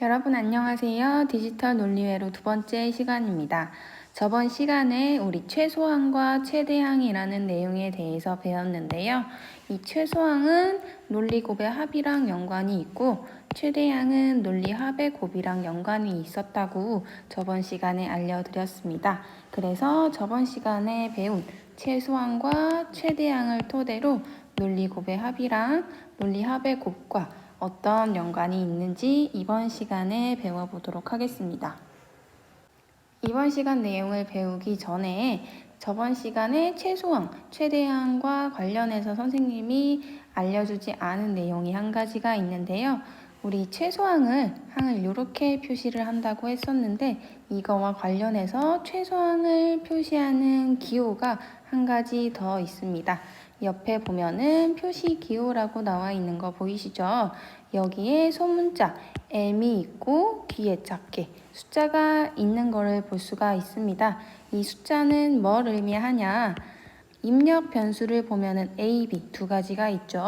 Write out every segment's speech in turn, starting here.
여러분 안녕하세요. 디지털 논리회로 두 번째 시간입니다. 저번 시간에 우리 최소항과 최대항이라는 내용에 대해서 배웠는데요. 이 최소항은 논리곱의 합이랑 연관이 있고 최대항은 논리합의 곱이랑 연관이 있었다고 저번 시간에 알려드렸습니다. 그래서 저번 시간에 배운 최소항과 최대항을 토대로 논리곱의 합이랑 논리합의 곱과 어떤 연관이 있는지 이번 시간에 배워보도록 하겠습니다. 이번 시간 내용을 배우기 전에 저번 시간에 최소항, 최대항과 관련해서 선생님이 알려주지 않은 내용이 한 가지가 있는데요. 우리 최소항을 이렇게 표시를 한다고 했었는데 이거와 관련해서 최소항을 표시하는 기호가 한 가지 더 있습니다. 옆에 보면은 표시 기호라고 나와 있는 거 보이시죠? 여기에 소문자 M이 있고 뒤에 작게 숫자가 있는 거를 볼 수가 있습니다. 이 숫자는 뭘 의미하냐? 입력 변수를 보면은 A, B 두 가지가 있죠.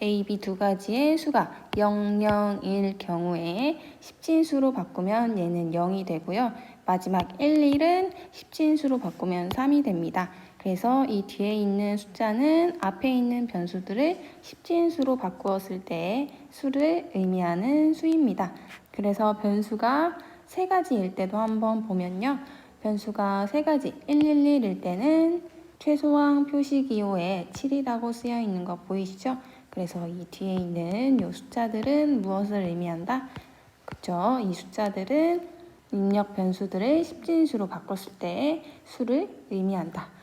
A, B 두 가지의 수가 0, 0일 경우에 십진수로 바꾸면 얘는 0이 되고요. 마지막 1, 1은 십진수로 바꾸면 3이 됩니다. 그래서 이 뒤에 있는 숫자는 앞에 있는 변수들을 십진수로 바꾸었을 때의 수를 의미하는 수입니다. 그래서 변수가 세 가지일 때도 한번 보면요. 변수가 세 가지 111일 때는 최소항 표시기호에 7이라고 쓰여 있는 거 보이시죠? 그래서 이 뒤에 있는 이 숫자들은 무엇을 의미한다? 그쵸? 이 숫자들은 입력 변수들을 십진수로 바꿨을 때의 수를 의미한다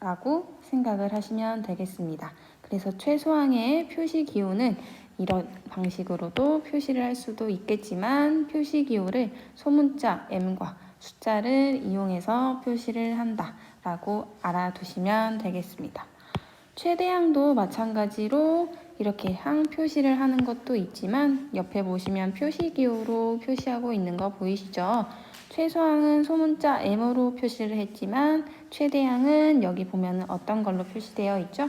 라고 생각을 하시면 되겠습니다. 그래서 최소항의 표시 기호는 이런 방식으로도 표시를 할 수도 있겠지만 표시 기호를 소문자 M과 숫자를 이용해서 표시를 한다 라고 알아두시면 되겠습니다. 최대항도 마찬가지로 이렇게 항 표시를 하는 것도 있지만 옆에 보시면 표시 기호로 표시하고 있는 거 보이시죠? 최소항은 소문자 M으로 표시를 했지만 최대항은 여기 보면 어떤 걸로 표시되어 있죠?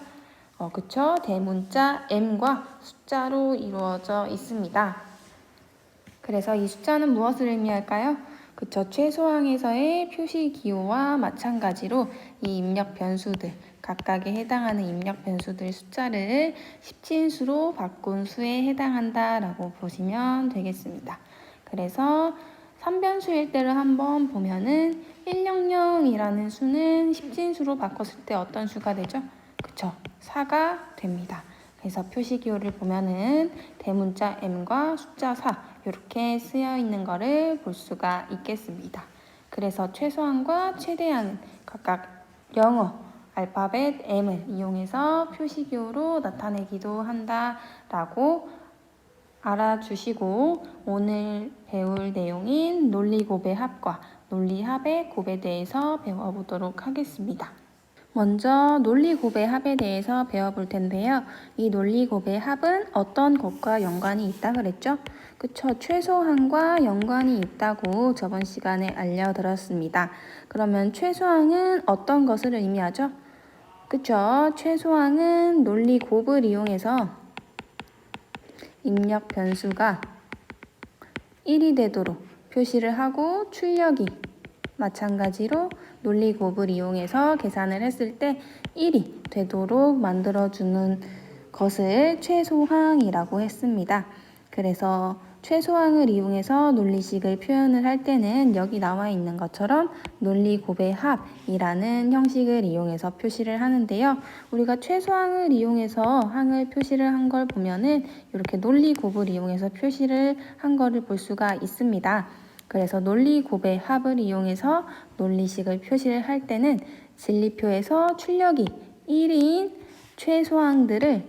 그쵸? 대문자 M과 숫자로 이루어져 있습니다. 그래서 이 숫자는 무엇을 의미할까요? 그쵸? 최소항에서의 표시 기호와 마찬가지로 이 입력 변수들, 각각에 해당하는 입력 변수들 숫자를 십진수로 바꾼 수에 해당한다 라고 보시면 되겠습니다. 그래서 3변수일 때를 한번 보면은 100이라는 수는 십진수로 바꿨을 때 어떤 수가 되죠? 그쵸? 4가 됩니다. 그래서 표시기호를 보면은 대문자 M과 숫자 4 이렇게 쓰여 있는 거를 볼 수가 있겠습니다. 그래서 최소항과 최대항은 각각 영어 알파벳 M을 이용해서 표시기호로 나타내기도 한다라고 알아주시고 오늘 배울 내용인 논리곱의 합과 논리합의 곱에 대해서 배워보도록 하겠습니다. 먼저 논리곱의 합에 대해서 배워볼 텐데요. 이 논리곱의 합은 어떤 것과 연관이 있다 그랬죠? 그쵸? 최소항과 연관이 있다고 저번 시간에 알려드렸습니다. 그러면 최소항은 어떤 것을 의미하죠? 그쵸? 최소항은 논리곱을 이용해서 입력 변수가 1이 되도록 표시를 하고 출력이 마찬가지로 논리곱을 이용해서 계산을 했을 때 1이 되도록 만들어주는 것을 최소항이라고 했습니다. 그래서 최소항을 이용해서 논리식을 표현을 할 때는 여기 나와 있는 것처럼 논리곱의 합이라는 형식을 이용해서 표시를 하는데요. 우리가 최소항을 이용해서 항을 표시를 한 걸 보면은 이렇게 논리곱을 이용해서 표시를 한 거를 볼 수가 있습니다. 그래서 논리곱의 합을 이용해서 논리식을 표시를 할 때는 진리표에서 출력이 1인 최소항들을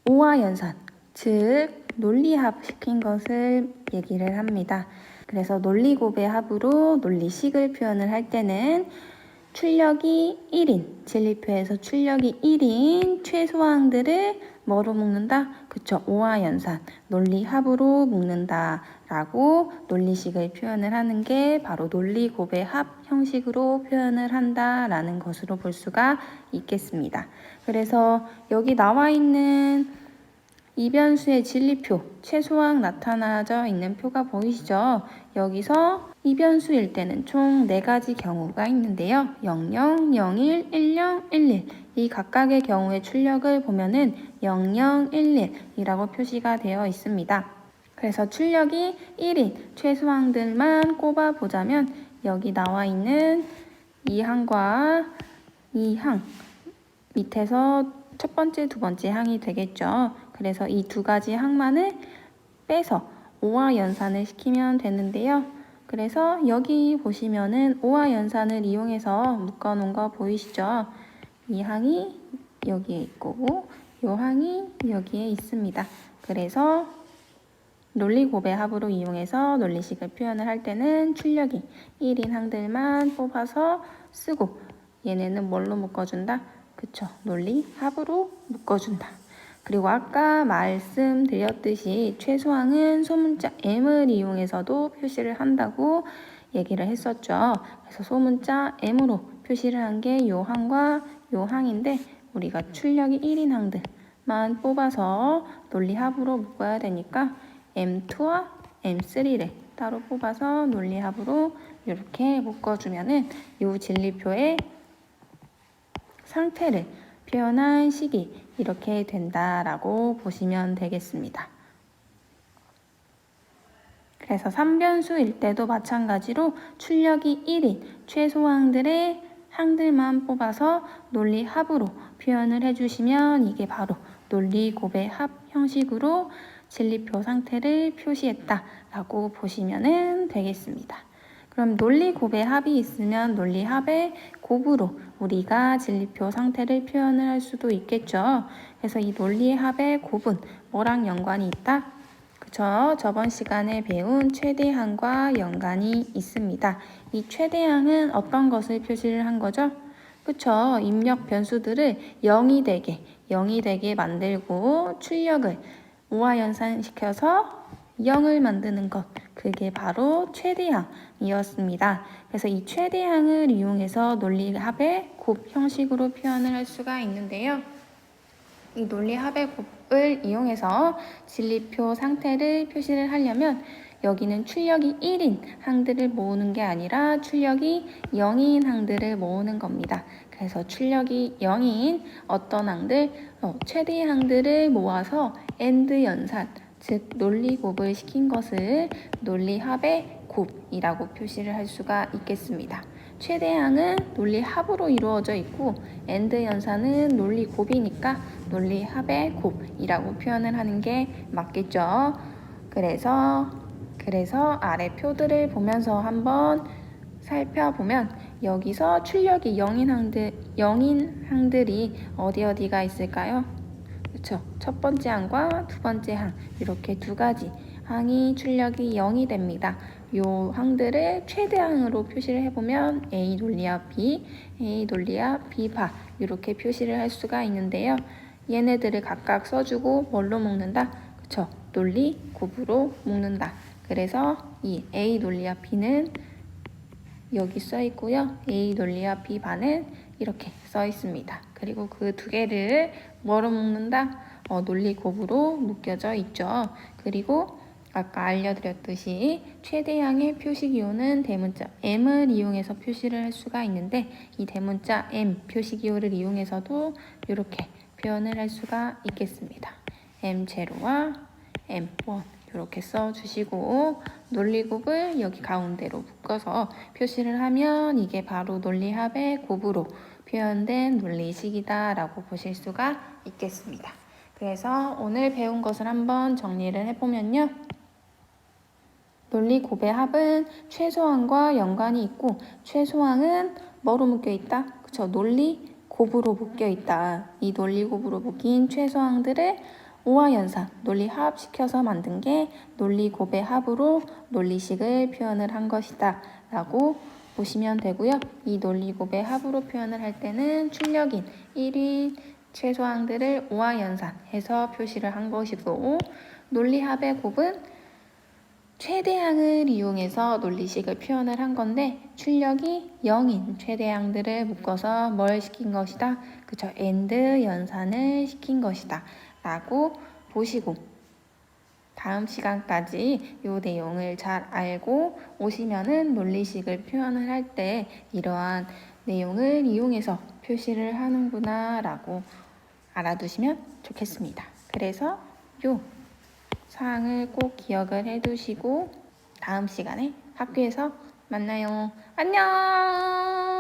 5와 연산, 즉 논리합 시킨 것을 얘기를 합니다. 그래서 논리곱의 합으로 논리식을 표현을 할 때는 출력이 1인, 진리표에서 출력이 1인 최소항들을 뭐로 묶는다? 그쵸, 5와 연산, 논리합으로 묶는다 라고 논리식을 표현을 하는 게 바로 논리곱의 합 형식으로 표현을 한다 라는 것으로 볼 수가 있겠습니다. 그래서 여기 나와 있는 이변수의 진리표, 최소항 나타나져 있는 표가 보이시죠? 여기서 이변수일 때는 총 4가지 경우가 있는데요. 00, 01, 10, 11. 이 각각의 경우의 출력을 보면은 0011이라고 표시가 되어 있습니다. 그래서 출력이 1인 최소항들만 꼽아 보자면 여기 나와 있는 이 항과 이 항 밑에서 첫 번째, 두 번째 항이 되겠죠. 그래서 이 2가지 항만을 빼서 5와 연산을 시키면 되는데요. 그래서 여기 보시면은 5와 연산을 이용해서 묶어 놓은 거 보이시죠? 이 항이 여기에 있고 이 항이 여기에 있습니다. 그래서 논리곱의 합으로 이용해서 논리식을 표현을 할 때는 출력이 1인 항들만 뽑아서 쓰고 얘네는 뭘로 묶어준다? 그쵸, 논리 합으로 묶어준다. 그리고 아까 말씀드렸듯이 최소항은 소문자 M을 이용해서도 표시를 한다고 얘기를 했었죠. 그래서 소문자 M으로 표시를 한 게 요 항과 요 항인데 우리가 출력이 1인 항들만 뽑아서 논리 합으로 묶어야 되니까 M2와 M3를 따로 뽑아서 논리 합으로 이렇게 묶어주면은 요 진리표의 상태를 표현한 식이 이렇게 된다라고 보시면 되겠습니다. 그래서 3변수일 때도 마찬가지로 출력이 1인 최소항들의 항들만 뽑아서 논리 합으로 표현을 해주시면 이게 바로 논리 곱의 합 형식으로 진리표 상태를 표시했다라고 보시면 되겠습니다. 그럼 논리 곱의 합이 있으면 논리 합의 곱으로 우리가 진리표 상태를 표현을 할 수도 있겠죠. 그래서 이 논리 합의 곱은 뭐랑 연관이 있다? 그쵸? 저번 시간에 배운 최대항과 연관이 있습니다. 이 최대항은 어떤 것을 표시를 한 거죠? 그쵸? 입력 변수들을 0이 되게 만들고 출력을 5와 연산시켜서 0을 만드는 것, 그게 바로 최대항이었습니다. 그래서 이 최대항을 이용해서 논리합의 곱 형식으로 표현을 할 수가 있는데요. 이 논리합의 곱을 이용해서 진리표 상태를 표시를 하려면 여기는 출력이 1인 항들을 모으는 게 아니라 출력이 0인 항들을 모으는 겁니다. 그래서 출력이 0인 어떤 항들, 최대 항들을 모아서 AND 연산, 즉 논리곱을 시킨 것을 논리합의 곱이라고 표시를 할 수가 있겠습니다. 최대항은 논리합으로 이루어져 있고 AND 연산은 논리곱이니까 논리합의 곱이라고 표현을 하는 게 맞겠죠. 그래서 아래 표들을 보면서 한번 살펴보면 여기서 출력이 0인 항들이 어디가 있을까요? 그렇죠. 첫 번째 항과 두 번째 항 이렇게 2가지 항이 출력이 0이 됩니다. 요 항들을 최대항으로 표시를 해보면 A 논리합 B, A 논리합 B 바 이렇게 표시를 할 수가 있는데요. 얘네들을 각각 써주고 뭘로 묶는다? 그쵸? 논리 곱으로 묶는다. 그래서 이 A 논리합 B는 여기 써 있고요. A 논리합 B 바는 이렇게 써 있습니다. 그리고 그 2개를 뭐로 묶는다? 논리 곱으로 묶여져 있죠. 그리고 아까 알려드렸듯이 최대항의 표시 기호는 대문자 M을 이용해서 표시를 할 수가 있는데 이 대문자 M 표시 기호를 이용해서도 이렇게 표현을 할 수가 있겠습니다. M0와 M1 이렇게 써주시고 논리곱을 여기 가운데로 묶어서 표시를 하면 이게 바로 논리합의 곱으로 표현된 논리식이다 라고 보실 수가 있겠습니다. 그래서 오늘 배운 것을 한번 정리를 해보면요. 논리곱의 합은 최소항과 연관이 있고 최소항은 뭐로 묶여있다? 그쵸? 논리곱으로 묶여있다. 이 논리곱으로 묶인 최소항들을 5와 연산, 논리합시켜서 만든 게 논리곱의 합으로 논리식을 표현을 한 것이다 라고 보시면 되고요. 이 논리곱의 합으로 표현을 할 때는 출력인 1인 최소항들을 5와 연산해서 표시를 한 것이고 논리합의 곱은 최대항을 이용해서 논리식을 표현을 한 건데 출력이 0인 최대항들을 묶어서 뭘 시킨 것이다? 그쵸? AND 연산을 시킨 것이다 라고 보시고 다음 시간까지 이 내용을 잘 알고 오시면은 논리식을 표현을 할 때 이러한 내용을 이용해서 표시를 하는구나 라고 알아두시면 좋겠습니다. 그래서 이 사항을 꼭 기억을 해두시고 다음 시간에 학교에서 만나요. 안녕!